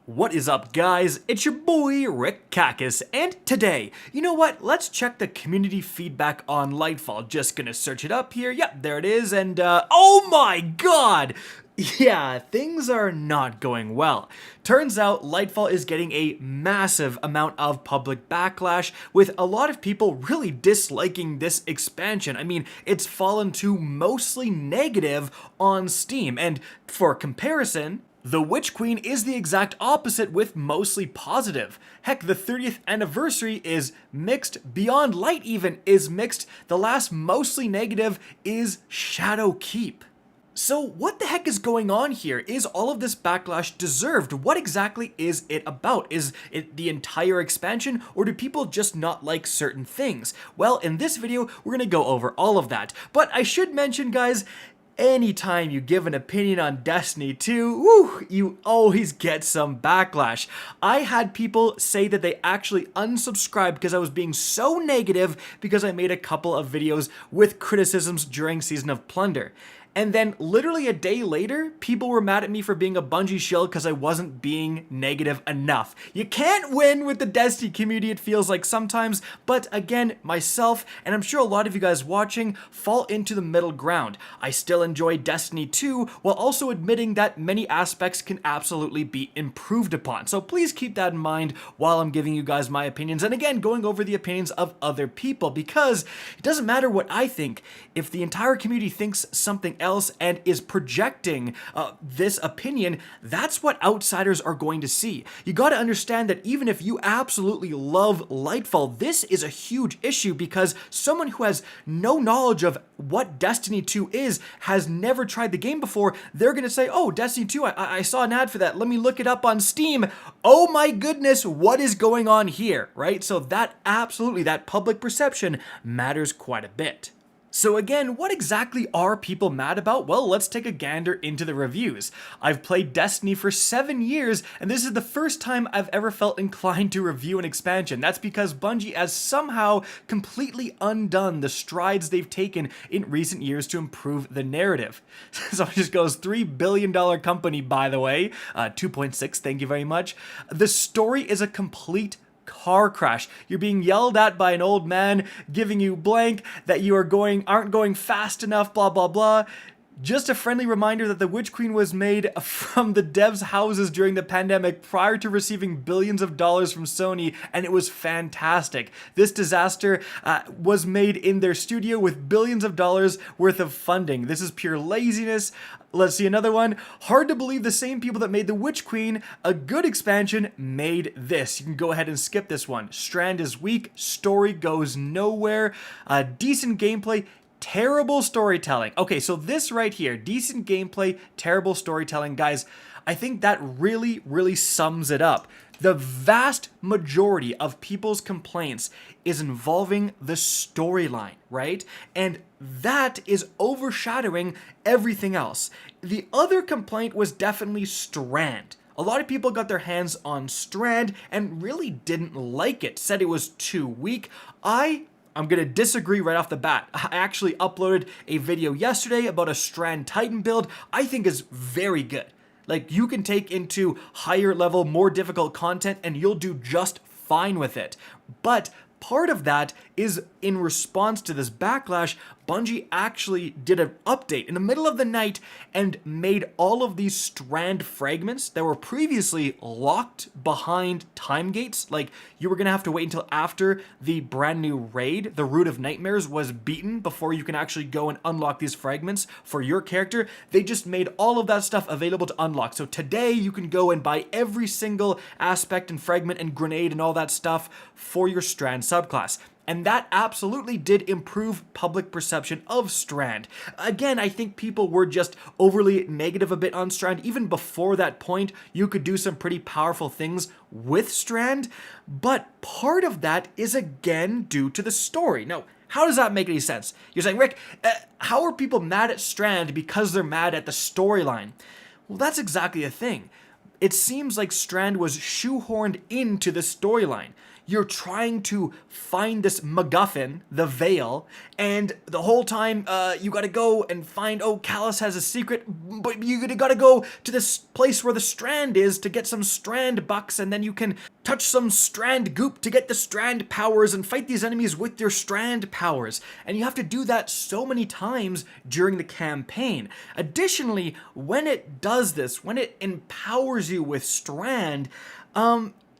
What is up, guys? It's your boy Rick Kakis, and today, you know what? Let's check the community feedback on Lightfall. Just gonna search it up here. Yep, there it is, and oh my god! Yeah, things are not going well. Turns out Lightfall is getting a massive amount of public backlash, with a lot of people really disliking this expansion. I mean, it's fallen to mostly negative on Steam, and for comparison, the Witch Queen is the exact opposite with mostly positive. Heck, the 30th anniversary is mixed, Beyond Light even is mixed, the last mostly negative is Shadowkeep. So what the heck is going on here? Is all of this backlash deserved? What exactly is it about? Is it the entire expansion, or do people just not like certain things? Well, in this video, we're gonna go over all of that. But I should mention, guys, anytime you give an opinion on Destiny 2, woo, you always get some backlash. I had people say that they actually unsubscribed because I was being so negative because I made a couple of videos with criticisms during Season of Plunder. And then literally a day later, people were mad at me for being a Bungie shill because I wasn't being negative enough. You can't win with the Destiny community, it feels like sometimes, but again, myself, and I'm sure a lot of you guys watching, fall into the middle ground. I still enjoy Destiny 2, while also admitting that many aspects can absolutely be improved upon. So please keep that in mind while I'm giving you guys my opinions, and again, going over the opinions of other people, because it doesn't matter what I think. If the entire community thinks something else and is projecting this opinion, that's what outsiders are going to see. You got to understand that even if you absolutely love Lightfall, this is a huge issue because someone who has no knowledge of what Destiny 2 is, has never tried the game before, they're going to say, oh, Destiny 2, I saw an ad for that, let me look it up on Steam. Oh my goodness, what is going on here, right? So that absolutely, that public perception matters quite a bit. So again, what exactly are people mad about? Well, let's take a gander into the reviews. I've played Destiny for 7 years, and this is the first time I've ever felt inclined to review an expansion. That's because Bungie has somehow completely undone the strides they've taken in recent years to improve the narrative. So it just goes, $3 billion company, by the way, 2.6, thank you very much. The story is a complete car crash. You're being yelled at by an old man, giving you blank that you aren't going fast enough, blah blah blah. Just a friendly reminder that the Witch Queen was made from the devs' houses during the pandemic prior to receiving billions of dollars from Sony, and it was fantastic. This disaster was made in their studio with billions of dollars worth of funding. This is pure laziness. Let's see another one. Hard to believe the same people that made the Witch Queen, a good expansion, made this. You can go ahead and skip this one. Strand is weak, story goes nowhere, decent gameplay, terrible storytelling. Okay, so this right here, decent gameplay, terrible storytelling, guys, I think that really sums it up. The vast majority of people's complaints is involving the storyline, right? And that is overshadowing everything else. The other complaint was definitely Strand. A lot of people got their hands on Strand and really didn't like it, said it was too weak. I'm gonna disagree right off the bat. I actually uploaded a video yesterday about a Strand Titan build I think is very good. Like, you can take into higher level, more difficult content and you'll do just fine with it. But part of that is in response to this backlash, Bungie actually did an update in the middle of the night and made all of these Strand fragments that were previously locked behind time gates. Like, you were gonna have to wait until after the brand new raid, the Root of Nightmares, was beaten before you can actually go and unlock these fragments for your character. They just made all of that stuff available to unlock. So today you can go and buy every single aspect and fragment and grenade and all that stuff for your Strand subclass. And that absolutely did improve public perception of Strand. Again, I think people were just overly negative a bit on Strand. Even before that point, you could do some pretty powerful things with Strand, but part of that is again due to the story. Now, how does that make any sense? You're saying, Rick, how are people mad at Strand because they're mad at the storyline? Well, that's exactly the thing. It seems like Strand was shoehorned into the storyline. you're trying to find this MacGuffin, the Veil, and the whole time you gotta go and find, oh, Callus has a secret, but you gotta go to this place where the Strand is to get some Strand bucks, and then you can touch some Strand goop to get the Strand powers and fight these enemies with your Strand powers. And you have to do that so many times during the campaign. Additionally, when it does this, when it empowers you with Strand,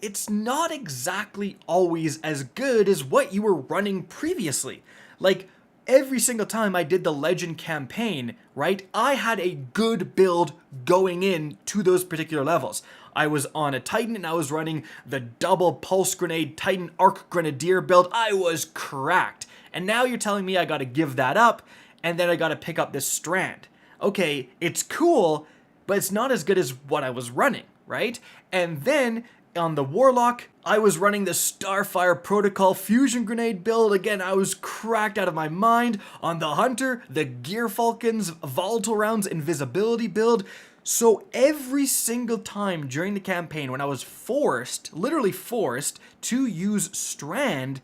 it's not exactly always as good as what you were running previously. Like, every single time I did the Legend campaign, right, I had a good build going in to those particular levels. I was on a Titan and I was running the double pulse grenade Titan Arc Grenadier build. I was cracked. And now you're telling me I gotta give that up and then I gotta pick up this Strand. Okay, it's cool, but it's not as good as what I was running, right? And then on the Warlock, I was running the Starfire Protocol Fusion Grenade build. Again, I was cracked out of my mind. On the Hunter, the Gear Falcons Volatile Rounds Invisibility build. So every single time during the campaign when I was forced, literally forced, to use Strand,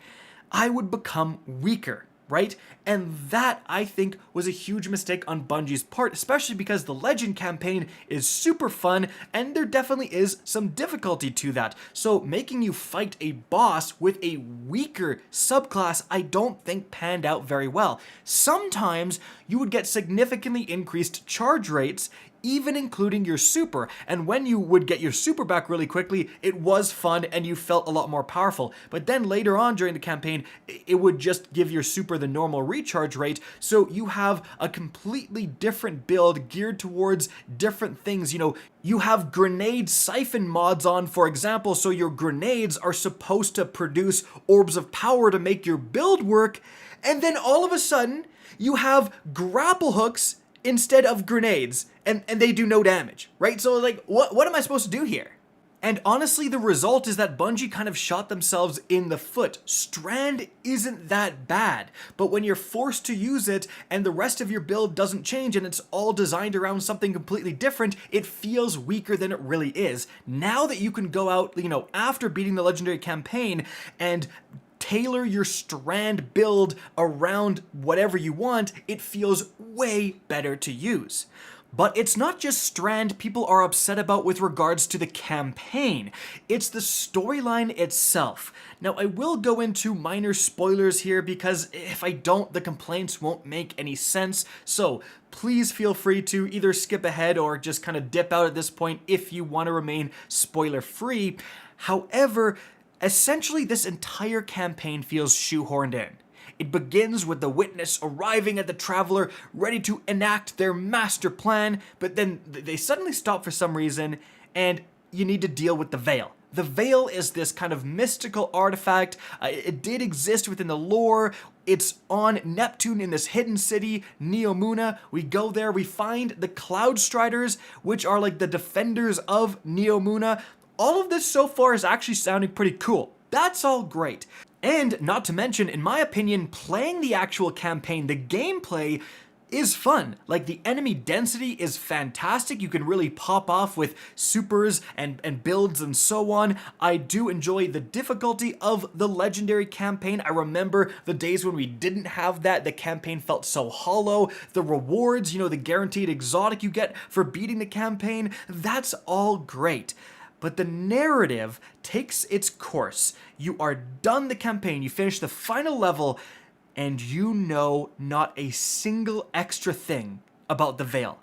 I would become weaker, right? And that, I think, was a huge mistake on Bungie's part, especially because the Legend campaign is super fun, and there definitely is some difficulty to that. So making you fight a boss with a weaker subclass, I don't think panned out very well. Sometimes you would get significantly increased charge rates, even including your super, and when you would get your super back really quickly, it was fun and you felt a lot more powerful. But then later on during the campaign, it would just give your super the normal recharge rate, so you have a completely different build geared towards different things. You know, you have grenade siphon mods on, for example, so your grenades are supposed to produce orbs of power to make your build work, and then all of a sudden, you have grapple hooks instead of grenades, and they do no damage, right? So like, what am I supposed to do here? And honestly, the result is that Bungie kind of shot themselves in the foot. Strand isn't that bad, but when you're forced to use it and the rest of your build doesn't change and it's all designed around something completely different, it feels weaker than it really is. Now that you can go out, you know, after beating the Legendary campaign and tailor your Strand build around whatever you want, it feels way better to use. But it's not just Strand people are upset about with regards to the campaign, it's the storyline itself. Now, I will go into minor spoilers here because if I don't, the complaints won't make any sense, so please feel free to either skip ahead or just kind of dip out at this point if you want to remain spoiler-free. However, essentially, this entire campaign feels shoehorned in. It begins with the Witness arriving at the Traveler, ready to enact their master plan, but then they suddenly stop for some reason, and you need to deal with the Veil. The Veil is this kind of mystical artifact. It did exist within the lore. It's on Neptune in this hidden city, Neomuna. We go there, we find the Cloud Striders, which are like the defenders of Neomuna. All of this so far is actually sounding pretty cool. That's all great. And not to mention, in my opinion, playing the actual campaign, the gameplay is fun. Like, the enemy density is fantastic. You can really pop off with supers and builds and so on. I do enjoy the difficulty of the Legendary campaign. I remember the days when we didn't have that. The campaign felt so hollow. The rewards, you know, the guaranteed exotic you get for beating the campaign, that's all great. But the narrative takes its course. You are done the campaign, you finish the final level, and you know not a single extra thing about the Veil.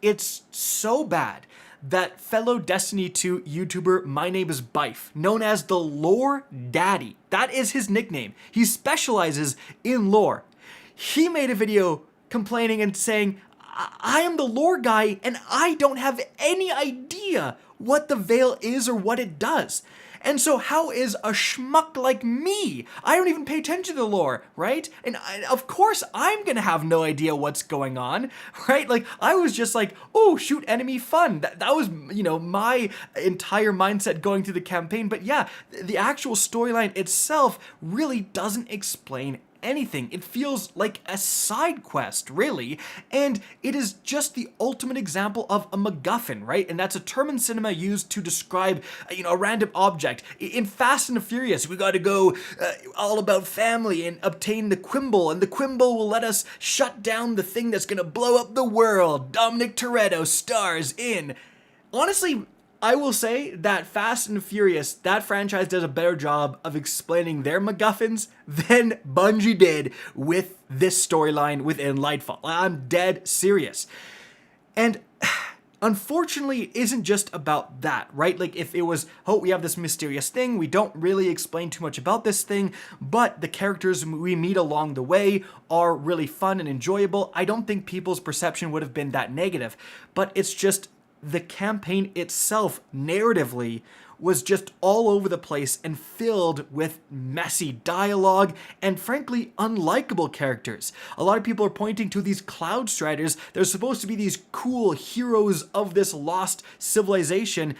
It's so bad that fellow Destiny 2 YouTuber My Name is Bife, known as the Lore Daddy, that is his nickname, he specializes in lore. He made a video complaining and saying, I am the lore guy and I don't have any idea what the Veil is or what it does. And so how is a schmuck like me? I don't even pay attention to the lore, right? And of course I'm gonna have no idea what's going on, right? Like, I was just like, oh, shoot enemy fun. That was, you know, my entire mindset going through the campaign. But yeah, the actual storyline itself really doesn't explain anything. It feels like a side quest, really, and it is just the ultimate example of a MacGuffin, right? And that's a term in cinema used to describe, a random object. In Fast and the Furious, we got to go all about family and obtain the Quimble, and the Quimble will let us shut down the thing that's gonna blow up the world. Dominic Toretto stars in. Honestly, I will say that Fast and Furious, that franchise does a better job of explaining their MacGuffins than Bungie did with this storyline within Lightfall. I'm dead serious. And unfortunately, it isn't just about that, right? Like, if it was, oh, we have this mysterious thing, we don't really explain too much about this thing, but the characters we meet along the way are really fun and enjoyable, I don't think people's perception would have been that negative. But it's just the campaign itself, narratively, was just all over the place and filled with messy dialogue and frankly unlikable characters. A lot of people are pointing to these Cloud Striders. They're supposed to be these cool heroes of this lost civilization.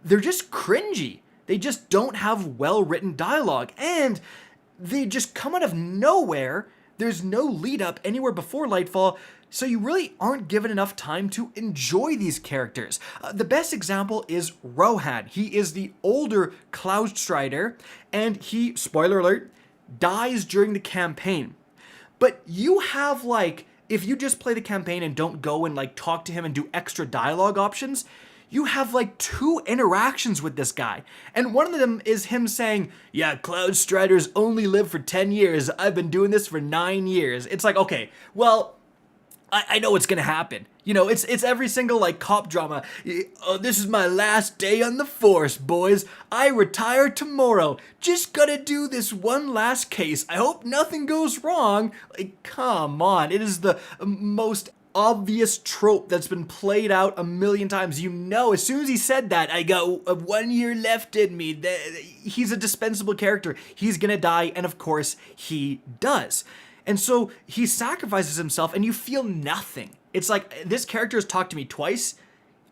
They're just cringy. They just don't have well-written dialogue, and they just come out of nowhere. There's no lead up anywhere before Lightfall, so you really aren't given enough time to enjoy these characters. The best example is Rohan. He is the older Cloud Strider, and he, spoiler alert, dies during the campaign. But you have, like, if you just play the campaign and don't go and, like, talk to him and do extra dialogue options, you have like 2 interactions with this guy. And one of them is him saying, yeah, Cloud Striders only live for 10 years. I've been doing this for 9 years. It's like, okay, well, I know what's gonna happen. It's every single, like, cop drama. This is my last day on the force, boys. I retire tomorrow. Just gotta do this one last case. I hope nothing goes wrong. Like, come on. It is the most obvious trope that's been played out a million times. As soon as he said that, I got 1 year left in me. He's a dispensable character. He's gonna die, and of course, he does. And so he sacrifices himself, and you feel nothing. It's like, this character has talked to me twice.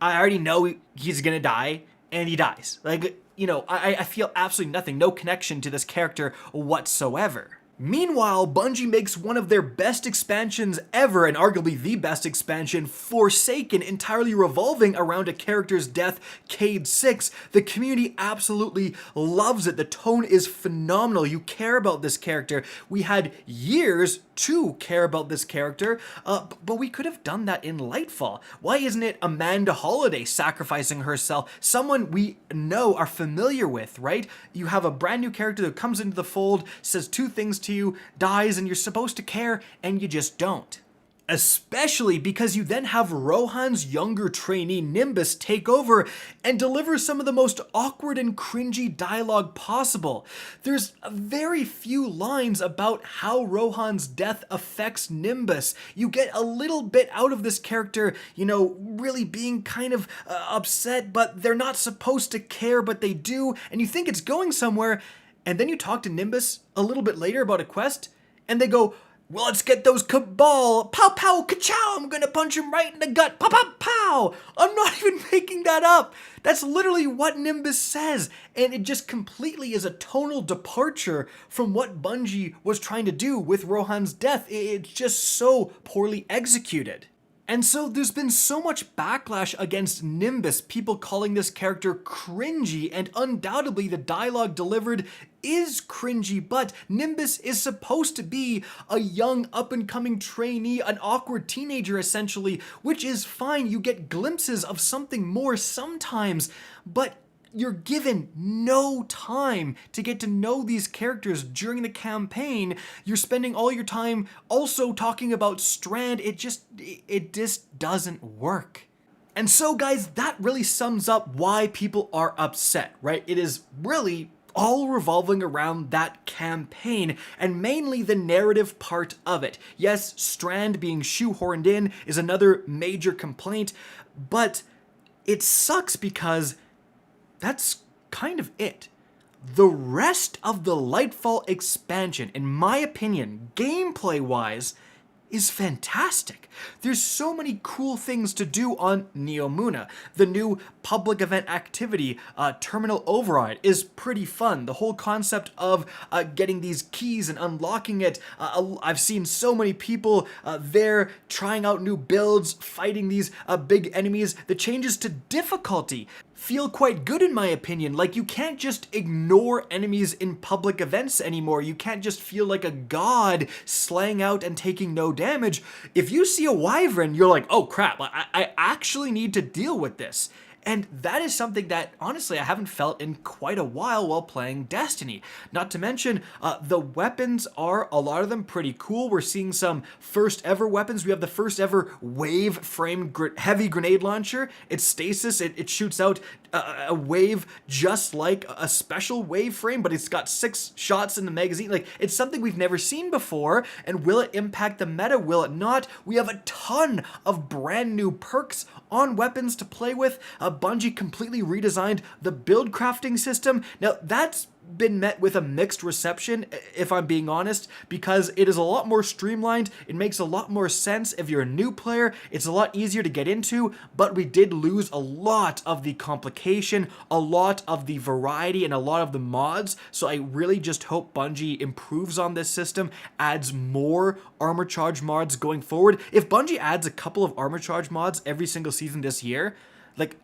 I already know he's gonna die, and he dies. Like, I feel absolutely nothing. No connection to this character whatsoever. Meanwhile, Bungie makes one of their best expansions ever, and arguably the best expansion, Forsaken, entirely revolving around a character's death, Cade 6. The community absolutely loves it. The tone is phenomenal. You care about this character. We had years to care about this character, but we could have done that in Lightfall. Why isn't it Amanda Holiday sacrificing herself? Someone we know, are familiar with, right? You have a brand new character that comes into the fold, says 2 things to you, dies, and you're supposed to care, and you just don't. Especially because you then have Rohan's younger trainee Nimbus take over and deliver some of the most awkward and cringy dialogue possible. There's very few lines about how Rohan's death affects Nimbus. You get a little bit out of this character, really being kind of upset, but they're not supposed to care, but they do, and you think it's going somewhere, and then you talk to Nimbus a little bit later about a quest, and they go, well, let's get those Cabal. Pow, pow, ka-chow. I'm gonna punch him right in the gut. Pow, pow, pow. I'm not even making that up. That's literally what Nimbus says. And it just completely is a tonal departure from what Bungie was trying to do with Rohan's death. It's just so poorly executed. And so there's been so much backlash against Nimbus, people calling this character cringy, and undoubtedly the dialogue delivered is cringy, but Nimbus is supposed to be a young up-and-coming trainee, an awkward teenager essentially, which is fine. You get glimpses of something more sometimes, but you're given no time to get to know these characters during the campaign. You're spending all your time also talking about Strand. It just doesn't work. And so guys, that really sums up why people are upset, right? It is really all revolving around that campaign, and mainly the narrative part of it. Yes, Strand being shoehorned in is another major complaint, but it sucks because that's kind of it. The rest of the Lightfall expansion, in my opinion, gameplay-wise, is fantastic. There's so many cool things to do on Neomuna. The new public event activity, Terminal Override, is pretty fun. The whole concept of getting these keys and unlocking it. I've seen so many people there trying out new builds, fighting these big enemies. The changes to difficulty feel quite good in my opinion. Like, you can't just ignore enemies in public events anymore. You can't just feel like a god slaying out and taking no damage. If you see a wyvern, you're like, oh crap, I actually need to deal with this. And that is something that, honestly, I haven't felt in quite a while playing Destiny. Not to mention, the weapons are, a lot of them, pretty cool. We're seeing some first ever weapons. We have the first ever wave frame heavy grenade launcher. It's stasis. It shoots out a wave just like a special wave frame, but it's got 6 shots in the magazine. Like, it's something we've never seen before. And will it impact the meta? Will it not? We have a ton of brand new perks on weapons to play with. Bungie completely redesigned the build crafting system. Now, that's been met with a mixed reception, if I'm being honest, because it is a lot more streamlined. It makes a lot more sense if you're a new player. It's a lot easier to get into, but we did lose a lot of the complication, a lot of the variety, and a lot of the mods. So I really just hope Bungie improves on this system, adds more armor charge mods going forward. If Bungie adds a couple of armor charge mods every single season this year, like,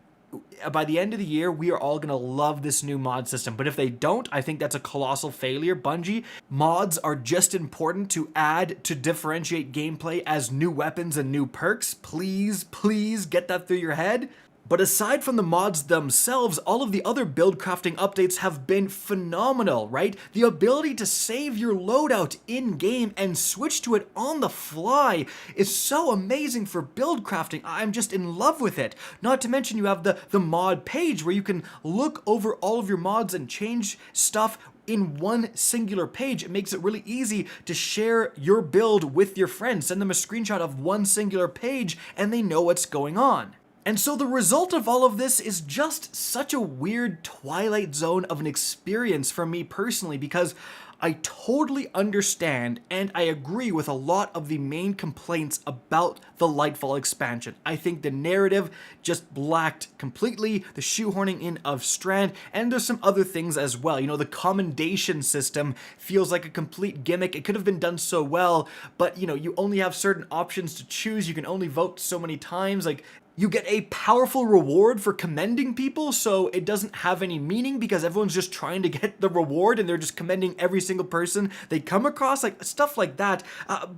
by the end of the year, we are all gonna love this new mod system. But if they don't, I think that's a colossal failure. Bungie, mods are just important to add to differentiate gameplay as new weapons and new perks. Please, please get that through your head. But aside from the mods themselves, all of the other build crafting updates have been phenomenal, right? The ability to save your loadout in-game and switch to it on the fly is so amazing for build crafting. I'm just in love with it. Not to mention you have the mod page where you can look over all of your mods and change stuff in one singular page. It makes it really easy to share your build with your friends. Send them a screenshot of one singular page and they know what's going on. And so the result of all of this is just such a weird Twilight Zone of an experience for me personally, because I totally understand and I agree with a lot of the main complaints about the Lightfall expansion. I think the narrative just lacked completely, the shoehorning in of Strand, and there's some other things as well. You know, the commendation system feels like a complete gimmick. It could have been done so well, but you know, you only have certain options to choose. You can only vote so many times. Like, you get a powerful reward for commending people, so it doesn't have any meaning because everyone's just trying to get the reward and they're just commending every single person they come across, like stuff like that.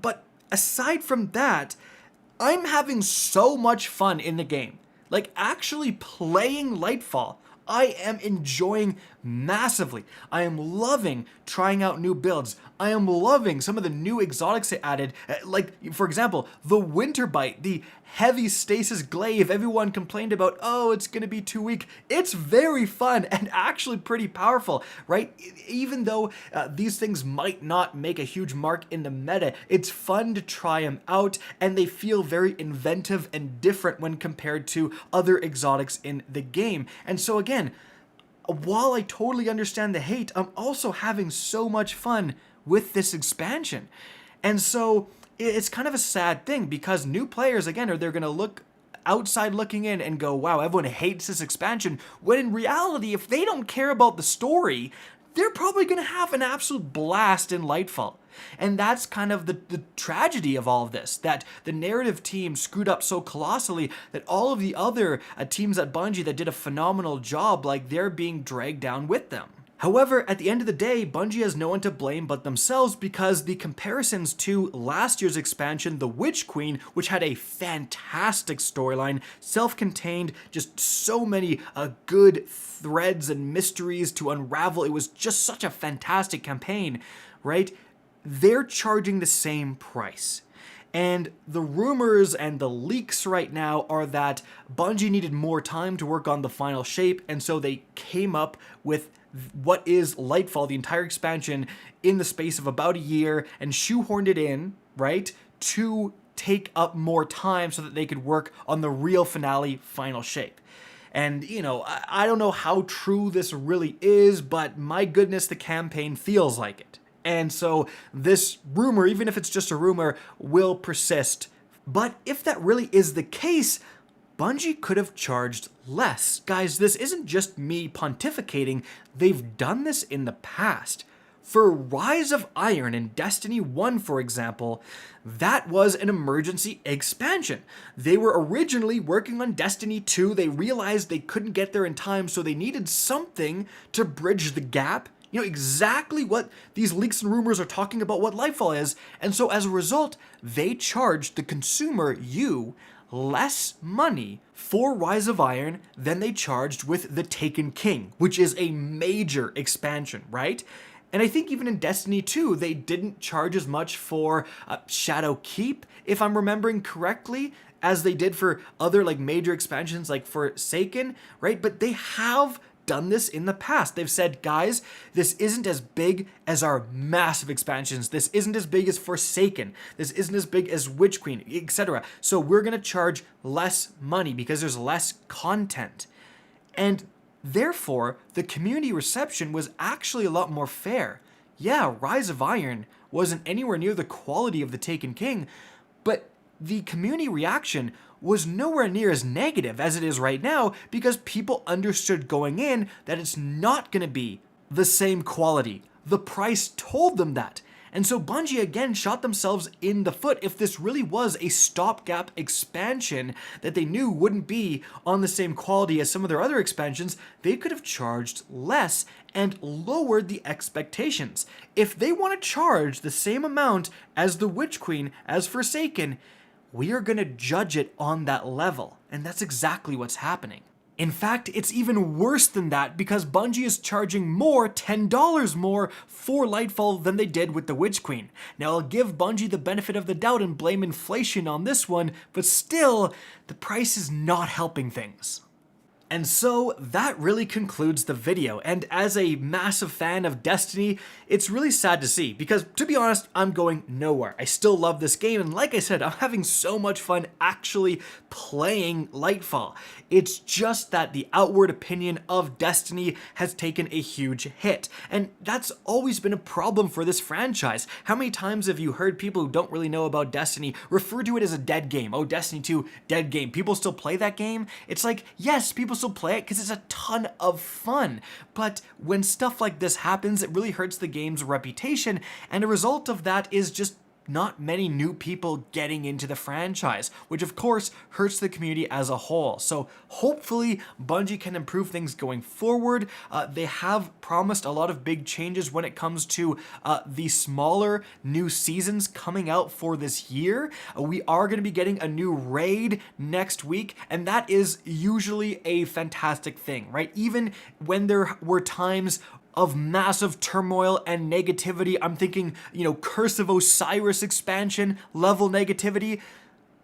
But aside from that, I'm having so much fun in the game. Like, actually playing Lightfall, I am enjoying massively. I am loving trying out new builds. I am loving some of the new exotics they added. Like, for example, the Winter Bite, the heavy stasis glaive everyone complained about, oh, it's gonna be too weak. It's very fun and actually pretty powerful, right? Even though these things might not make a huge mark in the meta, it's fun to try them out, and they feel very inventive and different when compared to other exotics in the game. And so again, while I totally understand the hate, I'm also having so much fun with this expansion. And so it's kind of a sad thing because new players, again, they're going to look outside looking in and go, wow, everyone hates this expansion. When in reality, if they don't care about the story, they're probably going to have an absolute blast in Lightfall. And that's kind of the tragedy of all of this, that the narrative team screwed up so colossally that all of the other teams at Bungie that did a phenomenal job, like, they're being dragged down with them. However, at the end of the day, Bungie has no one to blame but themselves, because the comparisons to last year's expansion, The Witch Queen, which had a fantastic storyline, self-contained, just so many good threads and mysteries to unravel. It was just such a fantastic campaign, right? They're charging the same price. And the rumors and the leaks right now are that Bungie needed more time to work on the final shape, and so they came up with what is Lightfall, the entire expansion, in the space of about a year, and shoehorned it in, right, to take up more time so that they could work on the real finale, final shape. And, you know, I don't know how true this really is, but my goodness, the campaign feels like it. And so this rumor, even if it's just a rumor, will persist. But if that really is the case, Bungie could have charged less. Guys, this isn't just me pontificating. They've done this in the past. For Rise of Iron in Destiny 1, for example, that was an emergency expansion. They were originally working on Destiny 2. They realized they couldn't get there in time, so they needed something to bridge the gap. You know, exactly what these leaks and rumors are talking about what Lightfall is. And so as a result, they charged the consumer, you, less money for Rise of Iron than they charged with the Taken King, which is a major expansion, right? And I think even in Destiny 2, they didn't charge as much for Shadowkeep, if I'm remembering correctly, as they did for other like major expansions like Forsaken, right? But they have done this in the past. They've said, guys, this isn't as big as our massive expansions. This isn't as big as Forsaken. This isn't as big as Witch Queen, etc. So we're going to charge less money because there's less content. And therefore, the community reception was actually a lot more fair. Yeah, Rise of Iron wasn't anywhere near the quality of the Taken King, but the community reaction was nowhere near as negative as it is right now because people understood going in that it's not going to be the same quality. The price told them that. And so Bungie again shot themselves in the foot. If this really was a stopgap expansion that they knew wouldn't be on the same quality as some of their other expansions, they could have charged less and lowered the expectations. If they want to charge the same amount as the Witch Queen, as Forsaken, we are going to judge it on that level. And that's exactly what's happening. In fact, it's even worse than that because Bungie is charging more, $10 more, for Lightfall than they did with the Witch Queen. Now, I'll give Bungie the benefit of the doubt and blame inflation on this one, but still, the price is not helping things. And so that really concludes the video, and as a massive fan of Destiny, it's really sad to see, because to be honest, I'm going nowhere. I still love this game, and like I said, I'm having so much fun actually playing Lightfall. It's just that the outward opinion of Destiny has taken a huge hit, and that's always been a problem for this franchise. How many times have you heard people who don't really know about Destiny refer to it as a dead game? Oh, Destiny 2, dead game. People still play that game? It's like, yes, people still play it because it's a ton of fun, but when stuff like this happens, it really hurts the game's reputation, and a result of that is just not many new people getting into the franchise, which of course hurts the community as a whole. So hopefully Bungie can improve things going forward. They have promised a lot of big changes when it comes to the smaller new seasons coming out for this year. We are going to be getting a new raid next week, and that is usually a fantastic thing, right? Even when there were times of massive turmoil and negativity, I'm thinking, Curse of Osiris expansion level negativity,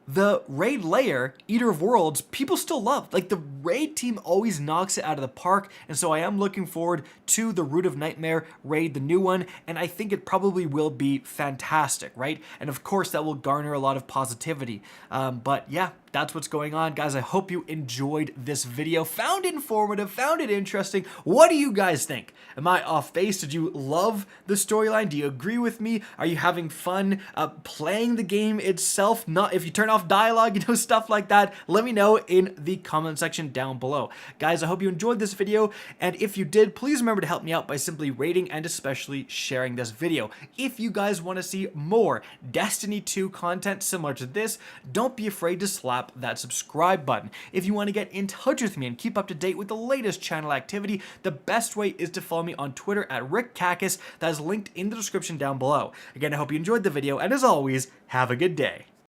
the raid layer, Eater of Worlds, people still love. Like, the raid team always knocks it out of the park, and so I am looking forward to the Root of Nightmare raid, the new one, and I think it probably will be fantastic, right? And of course, that will garner a lot of positivity. But yeah, that's what's going on, guys. I hope you enjoyed this video, found it informative, found it interesting. What do you guys think? Am I off base? Did you love the storyline? Do you agree with me? Are you having fun playing the game itself? Not if you turn off dialogue, stuff like that. Let me know in the comment section down below. Guys, I hope you enjoyed this video, and if you did, please remember to help me out by simply rating and especially sharing this video. If you guys want to see more Destiny 2 content similar to this, don't be afraid to slap that subscribe button. If you want to get in touch with me and keep up to date with the latest channel activity, the best way is to follow me on Twitter at RickCacus. That is linked in the description down below. Again, I hope you enjoyed the video, and as always, have a good day.